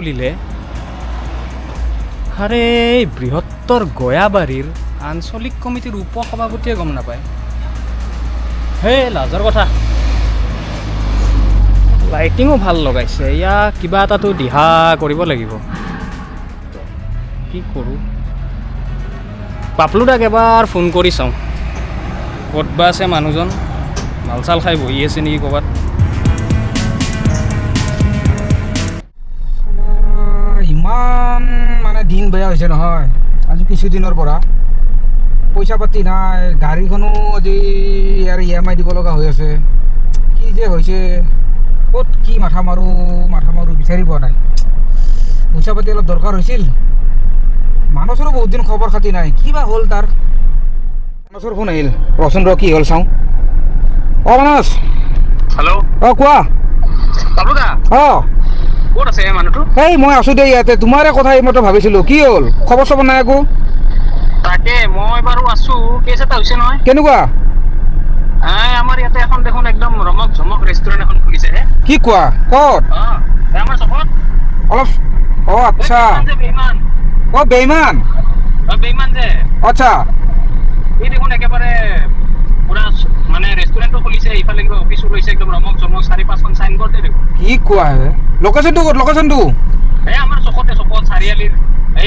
খুলিলে আৰে এই বৃহত্তৰ গয়াবাৰীৰ আঞ্চলিক কমিটিৰ উপ সভাপতিয়ে গম নাপায়। হে লাজৰ কথা। লাইটিঙো ভাল লগাইছে, ইয়াক কিবা এটাতো দিহা কৰিব লাগিব। কি কৰোঁ? পাপলুদাক এবাৰ ফোন কৰি চাওঁ, ক'ত বা আছে মানুহজন। মাল চাল খাই বহি আছে নেকি ক'ৰবাত। ইমান মানে দিন বেয়া হৈছে নহয় আজি কিছুদিনৰ পৰা। পইচা পাতি নাই, গাড়ীখনো আজি ইয়াৰ EMI দিব লগা হৈ আছে। কি যে হৈছে, ক'ত কি মাথা মাৰোঁ বিচাৰি পোৱা নাই। পইচা পাতি অলপ দৰকাৰ হৈছিল। মানসৰো বহুত দিন খবৰ খাতি নাই, কি বা হ'ল তাৰ। মানসৰ ফোন আহিল, ৰচোন ৰ কি হ'ল চাওঁ। মানস। হেল্ল'। কোৱা। পাপলুদা ক'ত আছে মানুহটো? এই মই আছোঁ দে ইয়াতে, তোমাৰে কথা এইমাত্ৰ ভাবিছিলোঁ। কি হ'ল, খবৰ চবৰ নাই একো? তাকে মই বাৰু আছোঁ। কেছ এটা হৈছে নহয়। কেনেকুৱা? আমাৰ ইয়াতে এখন দেখোন একদম ৰমক ঝমক ৰেষ্টুৰেণ্ট এখন খুলিছে। কি কোৱা, ক'ত? আমাৰ চকত অলপ আচ্ছা। বেইমান বেইমান বেইমান যে আচ্ছা। এই দেখোন একেবাৰে পুৰা মানে ৰেষ্টুৰেণ্টো খুলিছে, ইফালে কিবা অফিচো লৈছে, একদম ৰমক জমক 4-5খন চাইনবোৰ্ড দেখোন। কি কোৱা হে? লোকেশ্যনটো ক'ত? লোকেশ্যনটো আমাৰ চকত চাৰিআলিৰ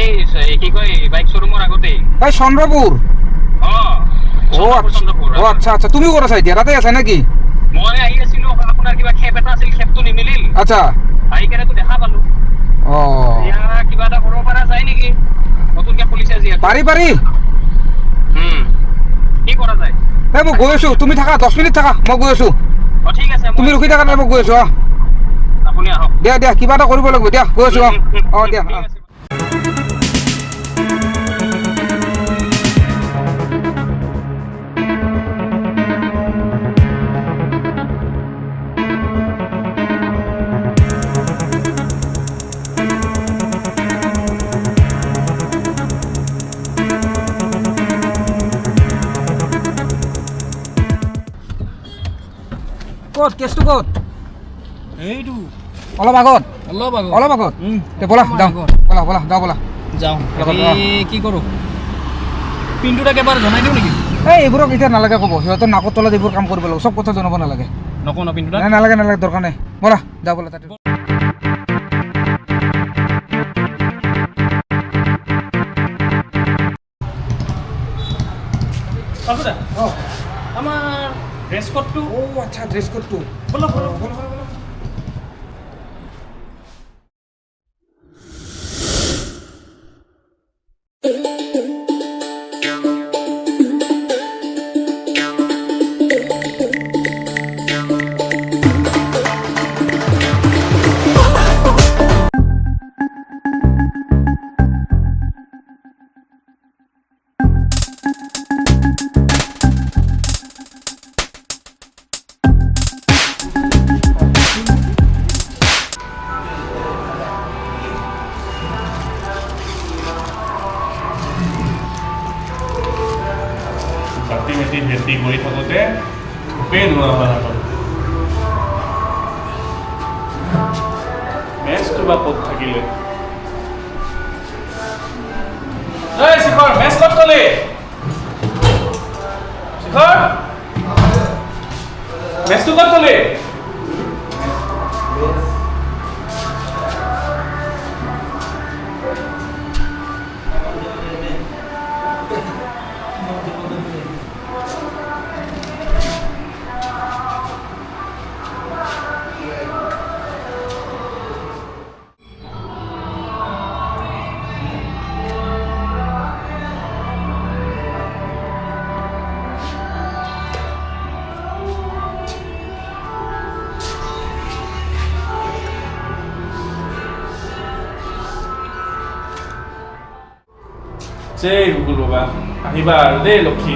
এই কি কয় বাইক শ্বৰুমৰ আগতেই। এই চন্দ্ৰপুৰ। আচ্ছা আচ্ছা। তুমি ক'ত আছা এতিয়া? তাতে আছা নেকি? মই আহি আছিলোঁ, আপোনাৰ কিবা খেপ এটা আছিল, খেপটো নিমিলিল। আচ্ছা। আহি কেনেতো দেখা পালোঁ। কিবা এটা কৰিব পৰা যায় নেকি? নতুনকে খুলিছে যিহেতু। পাৰি। কি কৰা যায়? এই মই গৈ আছোঁ, তুমি থাকা 10 মিনিট থাকা, মই গৈ আছোঁ। ঠিক আছে, তুমি ৰখি থাকা নাই, মই গৈ আছোঁ। আপুনি আহক। দিয়া কিবা এটা কৰিব লাগিব, দিয়া গৈ আছোঁ। দিয়া। ক'ত কেছটো ক'ত? এইটো অলপ আগত। তে ব'লা যাওঁ। যাওঁ। কি কৰোঁ? পিণ্টুদাক এবাৰ জনাই দিওঁ নেকি? এইবোৰক এতিয়া নালাগে ক'ব, সিহঁতৰ নাকৰ তলত এইবোৰ কাম কৰিব লাগিব, চব কথা জনাব নালাগে। নকওঁ ন পিণ্টুদাক? নালাগে দৰকাৰ নাই। ব'লা তাতে। পাপলুদা, আমাৰ ড্ৰেছ কোডটো। আচ্ছা, ড্ৰেছ কোডটো। ব'লা। ভেটি কৰি থাকোঁতে খুবেই নোৱাৰা হ'ল। মেচটো বা ক'ত থাকিলে? শিখৰ, মেচ ক'ত গ'লি? শিখৰ, মেচটো ক'ত গ'লি? জয় গুগল বাবা, আহিবা আৰু দেই লক্ষী।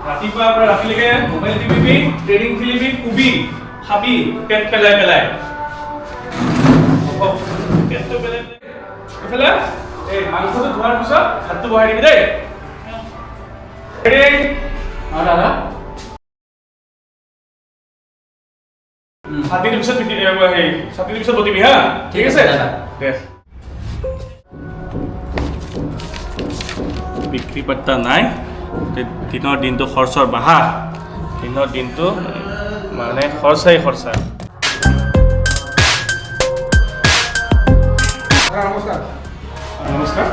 ৰাতিপুৱাৰ পৰা ৰাতিলৈকে মোবাইল টিপিবি, ট্ৰেডিং খেলিবি, শুবি, খাবি, পেট পেলাই পেটটো পেলাই এইফালে এই মাংসটো ধোৱাৰ পিছত ভাতটো বহাই দিবি দেই। দাদা 7 দিনৰ পিছত হেৰি 7 দিনৰ পিছত বটিবি হা ঠিক আছে দে বিক্ৰী পাত্তা নাই দিনৰ দিনটো খৰচৰ বাহা দিনৰ দিনটো মানে খৰচাই খৰচা নমস্কাৰ নমস্কাৰ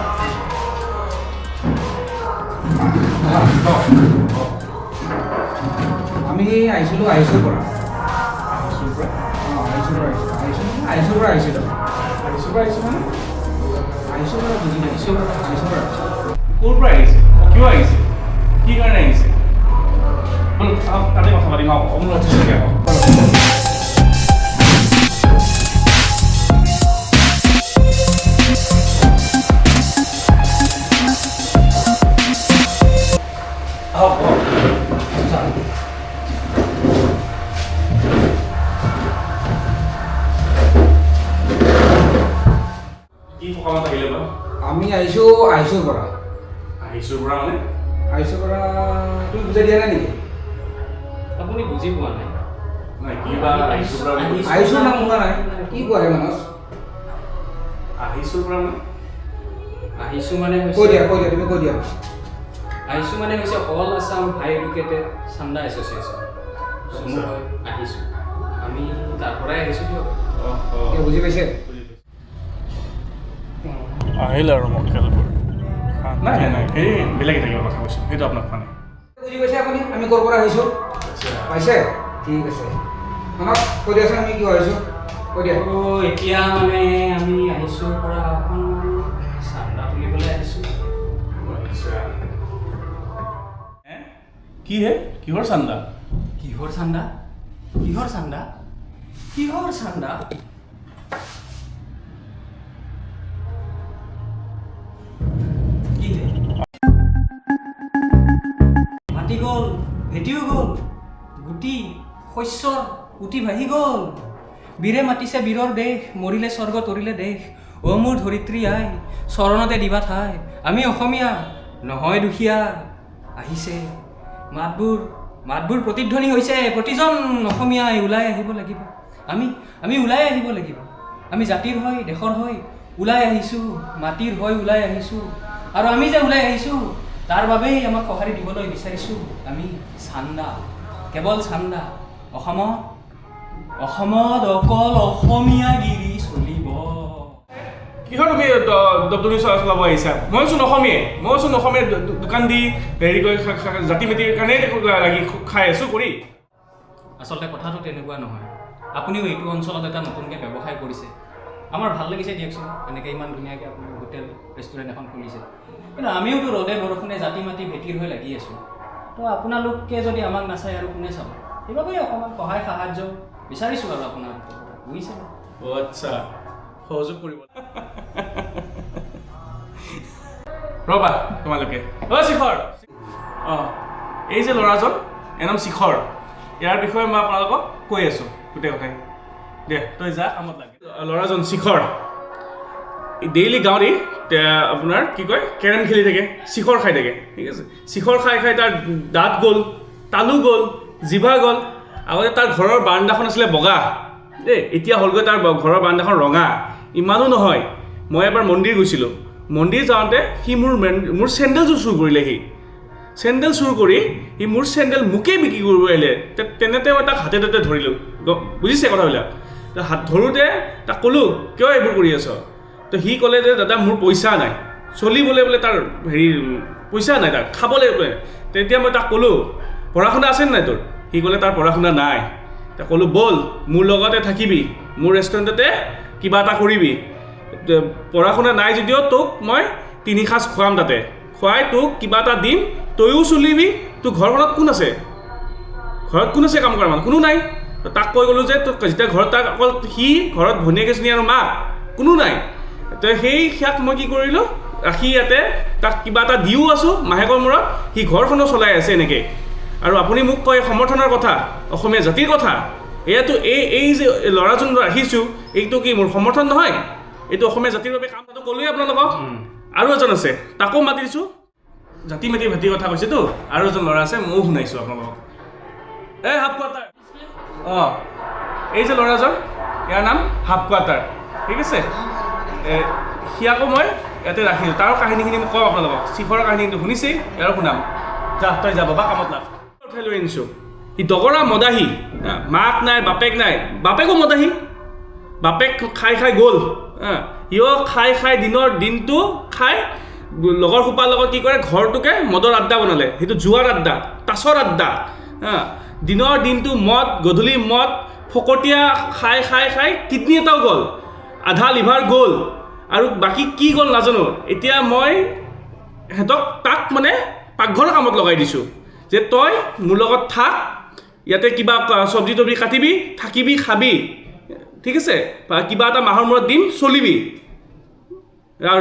আমি আহিছিলোঁ আহিছোঁ পৰা ক'ৰ পৰা আহিছে কিয় আহিছে কি কাৰণে আহিছে তাতে কথা পাতিম অমূল কি সকামত আহিলে বা আমি আহিছোঁ পৰা আহিছোঁ পৰা মানে তুমি বুজাই দিয়া নাই নেকি আপুনি বুজি পোৱা নাই নাই কিবা আহিছোঁ পৰা আহিছোঁ না শুনা নাই কি কোৱা মানস আহিছোঁ পৰা মানে আহিছোঁ মানে কৈ দিয়া তুমি কৈ দিয়া আহিছোঁ মানে হৈছে অল আছাম হাই এডুকেটেড চান্দা এছ'চিয়েশ্যন চমু হয় আহিছোঁ আমি তাৰ পৰাই আহিছোঁ দিয়ক এতিয়া বুজি পাইছে আহিল আৰু মক্কেলবোৰ নাই নাই সেই বেলেগে থাকিব কথা কৈছোঁ সেইটো আপোনাক মানে বুজি পাইছে আপুনি আমি ক'ৰ পৰা আহিছোঁ পাইছে ঠিক আছে আমাক কৈ দিয়াচোন আমি কিয় আহিছোঁ কৈ দিয়া এতিয়া মানে আমি আহিছোঁ পৰা অকণমান চান্দা তুলিবলৈ আহিছোঁ কি হে কিহৰ চান্দা কিহৰ চান্দা কিহৰ চান্দা কিহৰ চান্দা কি হে মাটি গ'ল ভেটিও গ'ল গুটি শস্যৰ উটি ভাহি গ'ল বীৰে মাতিছে বীৰৰ দেশ মৰিলে স্বৰ্গ তৰিলে দেশ অ মোৰ ধৰিত্ৰী আই চৰণতে দিবা ঠাই আমি অসমীয়া নহয় দুখীয়া আহিছে মাতবোৰ প্ৰতিধ্বনি হৈছে প্ৰতিজন অসমীয়াই ওলাই আহিব লাগিব আমি ওলাই আহিব লাগিব আমি জাতিৰ হয় দেশৰ হয় ওলাই আহিছোঁ মাটিৰ হয় ওলাই আহিছোঁ আৰু আমি যে ওলাই আহিছোঁ তাৰ বাবেই আমাক সঁহাৰি দিবলৈ বিচাৰিছোঁ আমি চান্দা কেৱল চান্দা অসমত অকল অসমীয়াগিৰি চলিব কিহৰ তুমি দপদপনি চলাব আহিছা মইচোন অসমীয়া দোকান দি হেৰি কৰি জাতি মেটিৰ কাৰণে লাগি খাই আছোঁ কৰি আচলতে কথাটো তেনেকুৱা নহয় আপুনিও এইটো অঞ্চলত এটা নতুনকৈ ব্যৱসায় কৰিছে আমাৰ ভাল লাগিছে দিয়কচোন এনেকৈ ইমান ধুনীয়াকৈ আপুনি হোটেল ৰেষ্টুৰেণ্ট এখন খুলিছে কিন্তু আমিওতো ৰ'দে বৰষুণে জাতি মাতি ভেটিৰ হৈ লাগি আছোঁ তো আপোনালোকে যদি আমাক নাচায় আৰু কোনে চাব সেইবাবেই অকণমান সহায় সাহাৰ্য বিচাৰিছোঁ আৰু আপোনাৰ বুজিছে আচ্ছা সহযোগ কৰিব ৰ'বা তোমালোকে শিখৰ এই যে ল'ৰাজন এনাম শিখৰ ইয়াৰ বিষয়ে মই আপোনালোকক কৈ আছোঁ গোটেই কথাই দে তই যা কামত লাগে ল'ৰাজন শিখৰ ডেইলি গাঁৱত আপোনাৰ কি কয় কেৰম খেলি থাকে শিখৰ খাই থাকে ঠিক আছে শিখৰ খাই তাৰ দাঁত গ'ল তালু গ'ল জিভা গ'ল আগতে তাৰ ঘৰৰ বাৰাণ্ডাখন আছিলে বগা দেই এতিয়া হ'লগৈ তাৰ ঘৰৰ বাৰাণ্ডাখন ৰঙা ইমানো নহয় মই এবাৰ মন্দিৰ গৈছিলোঁ মন্দিৰ যাওঁতে সি মোৰ চেণ্ডেলযোৰ চুৰ কৰিলে চেণ্ডেল চুৰ কৰি সি মোৰ চেণ্ডেল মোকেই বিক্ৰী কৰিব আহিলে তেনেতে মই তাক হাতে হাতে ধৰিলোঁ বুজিছে কথাবিলাক হাত ধৰোঁতে তাক ক'লোঁ কিয় এইবোৰ কৰি আছ তো সি ক'লে যে দাদা মোৰ পইচা নাই চলিবলৈ বোলে তাৰ হেৰি পইচা নাই তাৰ খাবলৈ তেতিয়া মই তাক ক'লোঁ পঢ়া শুনা আছেনে নাই তোৰ সি ক'লে তাৰ পঢ়া শুনা নাই তাক ক'লোঁ ব'ল মোৰ লগতে থাকিবি মোৰ ৰেষ্টুৰেণ্টতে কিবা এটা কৰিবি পঢ়া শুনা নাই যদিও তোক মই 3 সাঁজ খুৱাম তাতে খুৱাই তোক কিবা এটা দিম তয়ো চলিবি তোৰ ঘৰখনত কোন আছে কাম কৰা মানুহ কোনো নাই তাক কৈ গ'লোঁ যে তোক যেতিয়া ঘৰত তাক অকল সি ঘৰত ভনীয়েক এজনী আৰু মা কোনো নাই তো সেয়াক মই কি কৰিলোঁ ৰাখি ইয়াতে তাক কিবা এটা দিও আছোঁ মাহেকৰ মূৰত সি ঘৰখনো চলাই আছে এনেকৈ আৰু আপুনি মোক কয় সমৰ্থনৰ কথা অসমীয়া জাতিৰ কথা এয়াতো এই যে ল'ৰাজন ৰাখিছোঁ এইটো কি মোৰ সমৰ্থন নহয় এইটো অসমীয়া জাতিৰ বাবে কাম তাতো ক'লোৱেই আপোনালোকক আৰু এজন আছে তাকো মাতিছোঁ জাতি মাতি ভাতিৰ কথা কৈছেতো আৰু এজন ল'ৰা আছে ময়ো শুনাইছোঁ আপোনালোকক এই হাফ কোৱাৰ্টাৰ এই যে ল'ৰাজন ইয়াৰ নাম হাফ কোৱাৰ্টাৰ ঠিক আছে সিয়াকো মই ইয়াতে ৰাখিছোঁ তাৰ কাহিনীখিনি মই কওঁ আপোনালোকক শিখৰৰ কাহিনী কিন্তু শুনিছেই ইয়াৰো শুনাম যা তই যাব বা কামত লাভ উঠাই লৈ আনিছোঁ সি দগৰা মদাহী মাক নাই বাপেক নাই বাপেকো মদাহী বাপেক খাই খাই গ'ল সিও খাই খাই দিনটো খাই লগৰ সোপাৰ লগত কি কৰে ঘৰটোকে মদৰ আড্ডা বনালে সেইটো জুৱাৰ আড্ডা তাচৰ আড্ডা দিনৰ দিনটো মদ গধূলি মদ ফকটীয়া খাই খাই খাই কিডনী এটাও গ'ল আধা লিভাৰ গ'ল আৰু বাকী কি গ'ল নাজানো এতিয়া মই সিহঁতক তাক মানে পাকঘৰৰ কামত লগাই দিছোঁ যে তই মোৰ লগত থাক ইয়াতে কিবা চব্জি তব্জি কাটিবি থাকিবি খাবি ঠিক আছে কিবা এটা মাহৰ মূৰত দিম চলিবি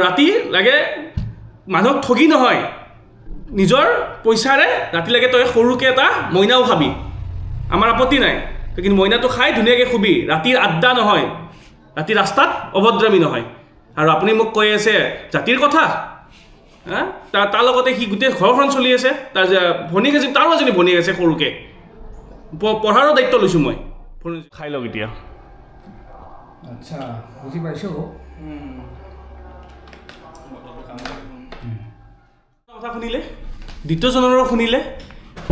ৰাতি লাগে মানুহক ঠগি নহয় নিজৰ পইচাৰে ৰাতি লাগে তই সৰুকৈ এটা মইনাও খাবি আমাৰ আপত্তি নাই কিন্তু মইনাটো খাই ধুনীয়াকৈ শুবি ৰাতিৰ আড্ডা নহয় ৰাতি ৰাস্তাত অভদ্ৰামী নহয় আৰু আপুনি মোক কৈ আছে জাতিৰ কথা তাৰ লগতে সি গোটেই ঘৰখন চলি আছে তাৰ ভনীয়েক এজনী তাৰো এজনী ভনীয়েক আছে সৰুকৈ পঢ়াৰো দায়িত্ব লৈছোঁ মই খাই লওক এতিয়া আচ্ছা বুজি পাইছোঁ কথা শুনিলে দ্বিতীয়জনৰো শুনিলে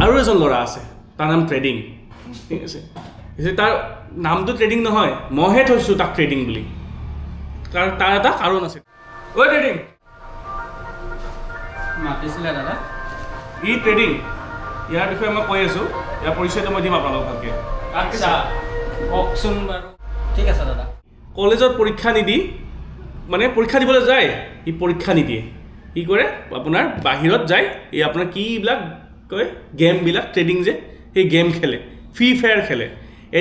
আৰু এজন ল'ৰা আছে তাৰ নাম ট্ৰেডিং ঠিক আছে তাৰ নামটো ট্ৰেডিং নহয় মইহে থৈছোঁ তাক ট্ৰেডিং বুলি তাৰ এটা কাৰণ আছে ঐ ট্ৰেডিং মাতিছিলে দাদা ই ট্ৰেডিং ইয়াৰ বিষয়ে মই কৈ আছোঁ ইয়াৰ পৰিচয়টো মই দিম আপোনালোকক ভালকৈ আচ্ছা কওকচোন বাৰু ঠিক আছে দাদা কলেজত পৰীক্ষা নিদি মানে পৰীক্ষা দিবলৈ যায় ই পৰীক্ষা নিদিয়ে কি কৰে আপোনাৰ বাহিৰত যায় এই আপোনাৰ কিবিলাক কয় গেমবিলাক ট্ৰেডিং যে সেই গেম খেলে ফ্ৰী ফায়াৰ খেলে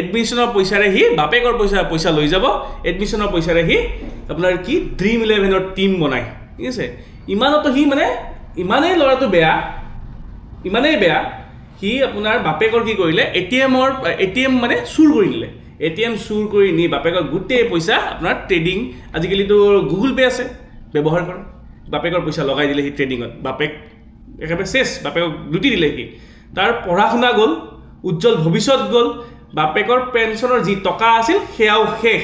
এডমিশ্যনৰ পইচাৰে সি বাপেকৰ পইচা লৈ যাব এডমিশ্যনৰ পইচাৰে সি আপোনাৰ কি ড্ৰিম 11ৰ টীম বনায় ঠিক আছে ইমানতো সি মানে ইমানেই ল'ৰাটো বেয়া ইমানেই বেয়া সি আপোনাৰ বাপেকৰ কি কৰিলে এটিএম মানে চুৰ কৰি নিলে এটিএম চুৰ কৰি নি বাপেকৰ গোটেই পইচা আপোনাৰ ট্ৰেডিং আজিকালিতো গুগল পে' আছে ব্যৱহাৰ কৰে বাপেকৰ পইচা লগাই দিলে সি ট্ৰেডিঙত বাপেক একেবাৰে চেছ বাপেকক লুটি দিলে সি তাৰ পঢ়া শুনা গ'ল উজ্জ্বল ভৱিষ্যত গ'ল বাপেকৰ পেঞ্চনৰ যি টকা আছিল সেয়াও শেষ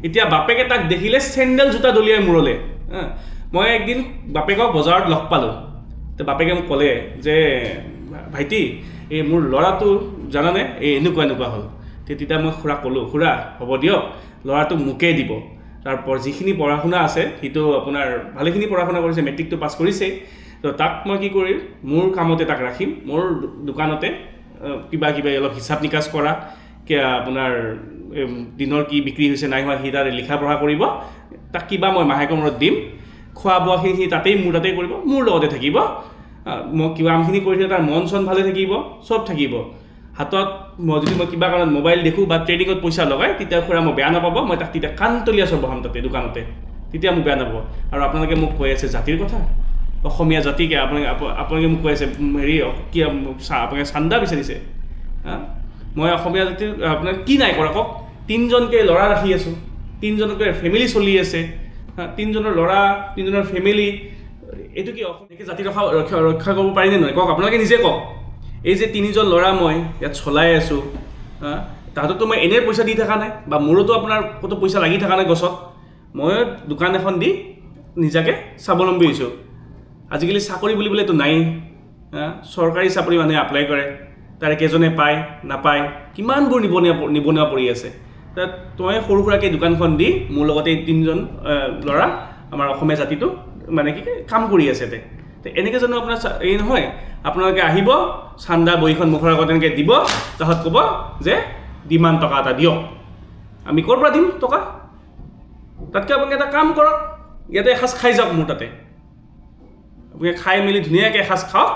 এতিয়া বাপেকে তাক দেখিলে চেণ্ডেল জোতা দলিয়াই মূৰলে মই একদিন বাপেকক বজাৰত লগ পালোঁ তো বাপেকে মোক ক'লে যে ভাইটি এই মোৰ ল'ৰাটো জানানে এই এনেকুৱা হ'ল তেতিয়া মই খুৰাক ক'লোঁ খুৰা হ'ব দিয়ক ল'ৰাটোক মোকেই দিব তাৰপৰ যিখিনি পঢ়া শুনা আছে সিটো আপোনাৰ ভালেখিনি পঢ়া শুনা কৰিছে মেট্ৰিকটো পাছ কৰিছেই তো তাক মই কি কৰিম মোৰ কামতে তাক ৰাখিম মোৰ দোকানতে কিবা অলপ হিচাপ নিকাচ কৰা আপোনাৰ দিনৰ কি বিক্ৰী হৈছে নাই হোৱা সি তাৰে লিখা পঢ়া কৰিব তাক কিবা মই মাহেকৰ মূৰত দিম খোৱা বোৱাখিনি সি তাতেই কৰিব মোৰ লগতে থাকিব মই কিবা কামখিনি কৰি থাকিলে তাৰ মন চন ভালে থাকিব চব থাকিব হাতত যদি মই কিবা কাৰণত মোবাইল দেখোঁ বা ট্ৰেডিঙত পইচা লগাই তেতিয়া খুৰা মই বেয়া নাপাব মই তাক তেতিয়া কাণতলীয়া চব বহাম তাতে দোকানতে তেতিয়া মোক বেয়া নাপাব আৰু আপোনালোকে মোক কৈ আছে জাতিৰ কথা অসমীয়া জাতিকে আপোনালোকে মোক কৈ আছে হেৰি কি আপোনালোকে চান্দা বিচাৰিছে মই অসমীয়া জাতিৰ আপোনাৰ কি নাই কৰা কওক 3জনকৈ ল'ৰা ৰাখি আছোঁ 3জনকৈ ফেমিলি চলি আছে 3জনৰ ল'ৰা 3জনৰ ফেমিলি এইটো কি অসমীয়া জাতি ৰক্ষা কৰিব পাৰিনে নহয় কওক আপোনালোকে নিজে কওক এই যে 3জন ল'ৰা মই ইয়াত চলাই আছোঁ তাহাঁতকতো মই এনেই পইচা দি থকা নাই বা মোৰোতো আপোনাৰ ক'তো পইচা লাগি থকা নাই গছত মই দোকান এখন দি নিজাকৈ স্বাৱলম্বী হৈছোঁ আজিকালি চাকৰি বুলিবলৈতো নাই চৰকাৰী চাকৰি মানুহে এপ্লাই কৰে তাৰে কেইজনে পায় নাপায় কিমানবোৰ নিবনুৱা পৰি আছে তাত মই সৰু সুৰাকৈ দোকানখন দি মোৰ লগতে 3জন ল'ৰা আমাৰ অসমীয়া জাতিটো মানে কি কাম কৰি আছে তো এনেকৈ জানো আপোনাৰ এই নহয় আপোনালোকে আহিব চান্দা বহীখন মুখৰ আগত এনেকৈ দিব তাহাঁত ক'ব যে ইমান টকা এটা দিয়ক আমি ক'ৰ পৰা দিম টকা তাতকৈ আপোনালোকে এটা কাম কৰক ইয়াতে এসাঁজ খাই যাওক মোৰ তাতে আপোনালোকে খাই মেলি ধুনীয়াকৈ এসাঁজ খাওক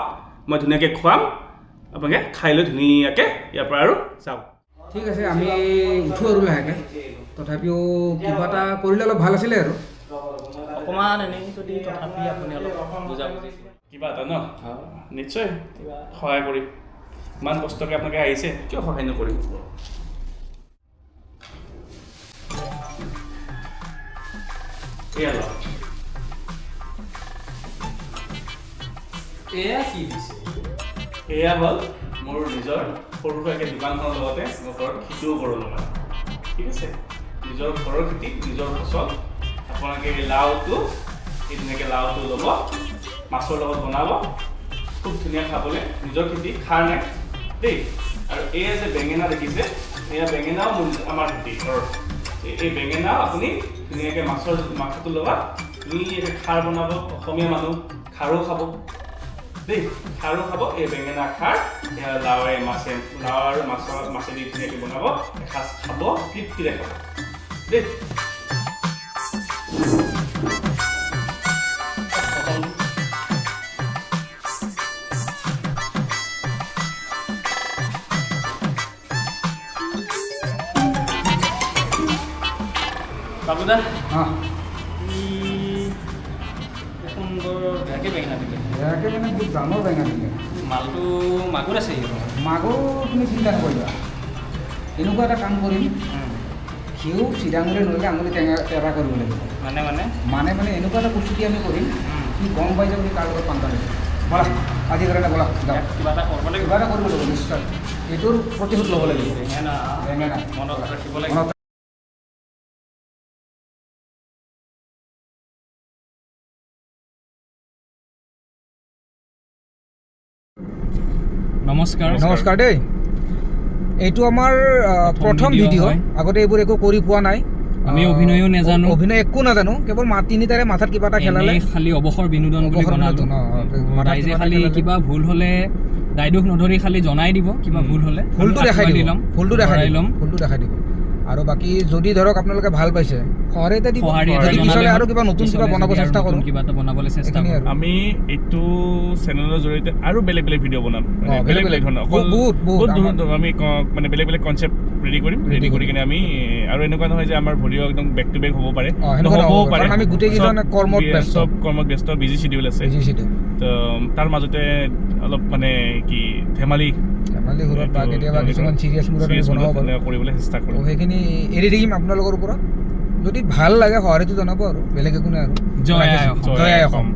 মই ধুনীয়াকৈ খুৱাম আপোনালোকে খাই লৈ ধুনীয়াকৈ ইয়াৰ পৰা আৰু যাওক ঠিক আছে আমি উঠোঁ আৰু লাহেকৈ তথাপিও কিবা এটা কৰিলে অলপ ভাল আছিলে আৰু অকণমান এনেই যদি তথাপি আপুনি অলপ বুজাবুজি কিবা এটা ন নিশ্চয় সহায় কৰিম ইমান কষ্টকৈ আপোনালোকে আহিছে কিয় সহায় নকৰিম এয়া কি দিছে এয়া হ'ল মোৰ নিজৰ সৰু সুৰাকৈ দোকানখনৰ লগতে মোৰ ঘৰত সিটোও কৰোঁ মই ঠিক আছে নিজৰ ঘৰৰ খেতি নিজৰ ফচল আপোনালোকে লাওটো এই ধুনীয়াকৈ লাওটো ল'ব মাছৰ লগত বনাব খুব ধুনীয়া খাবলৈ নিজৰ খেতি খাৰ নাই দেই আৰু এয়া যে বেঙেনা দেখিছে এয়া বেঙেনাও আমাৰ খেতি ঘৰত এই বেঙেনা আপুনি ধুনীয়াকৈ মাছৰ মাংসটো ল'বা ধুনীয়াকৈ খাৰ বনাব অসমীয়া মানুহ খাৰো খাব দেই খাৰো খাব এই বেঙেনা খাৰ এয়া লাওৱে মাছে লাও আৰু মাছেদি ধুনীয়াকৈ বনাব এসাঁজ খাব তৃপ্তিৰে খাব দেই বাবুদা অঁ সুন্দৰ বেয়াকৈ বেঙেনা দিলে ইয়াকে মানে বহুত ডাঙৰ বেঙেনা দিলে মালটো মাগুৰ আছে সিহঁতৰ মাগুৰ তুমি চিন্তা নকৰিবা এনেকুৱা এটা কাম কৰিম সিও চিধা আঙুলি নহ'লে আঙুলি টেৰা কৰিব লাগিব মানে এনেকুৱা এটা প্ৰস্তুতি আমি কৰিম সি গম পাই যাব সি তাৰ লগত পান্তা দিব ব'লা আজিৰ কাৰণে ব'লা যাওঁ কিবা এটা কৰিব লাগিব কিবা এটা কৰিব লাগিব নিশ্চয় এইটোৰ প্ৰতিশোধ ল'ব লাগিব বেঙেনা বেঙেনা মনত ৰাখিব লাগিব মনত নমস্কাৰ দেই এইটো আমাৰ প্ৰথম ভিডিঅ' আগতে এইবোৰ একো কৰি পোৱা নাই আমি অভিনয়ো নাজানো অভিনয় একো নাজানো কেৱল তিনিটাৰে মাথাত কিবা এটা খেলালে খালি অৱসৰ বিনোদন বুলি বনালো ৰাইজে খালি কিবা ভুল হ'লে দায় দোষ নধৰি খালি জনাই দিব কিবা ভুল হ'লে ভুলটো দেখাই দিম ফুলটো দেখাই দিব আৰু বাকী যদি ধৰক আপোনালোকে ভাল পাইছে সহাৰিতা দিব যদি পিছলৈ আৰু কিবা নতুন কিবা বনাব চেষ্টা কৰোঁ কিবা এটা বনাবলৈ চেষ্টা এইখিনি কৰোঁ আৰু আমি এইটো চেনেলৰ জৰিয়তে আৰু বেলেগ ভিডিঅ' বনাম বেলেগ ধৰণৰ বহুত আমি মানে বেলেগ কনচেপ্ট ৰেডি কৰি কিনে আমি আৰু এনেকুৱা নহয় যে আমাৰ ভিডিঅ' একদম বেক টু বেক হ'ব পাৰে নহ'বও পাৰে কাৰণ আমি গোটেইকেইজনে চব কৰ্মত ব্যস্ত বিজি চিডিউল আছে তো তাৰ মাজতে অলপ মানে কি ধেমালি ঘৰত বা কেতিয়াবা কিছুমান চিৰিয়াছ মুডত বনাব পাৰোঁ কৰিবলৈ চেষ্টা কৰোঁ সেইখিনি এৰি দিম আপোনালোকৰ ওপৰত যদি ভাল লাগে সহাৰিটো জনাব আৰু বেলেগ একো নাই আৰু জয় আই অসম। জয় আই অসম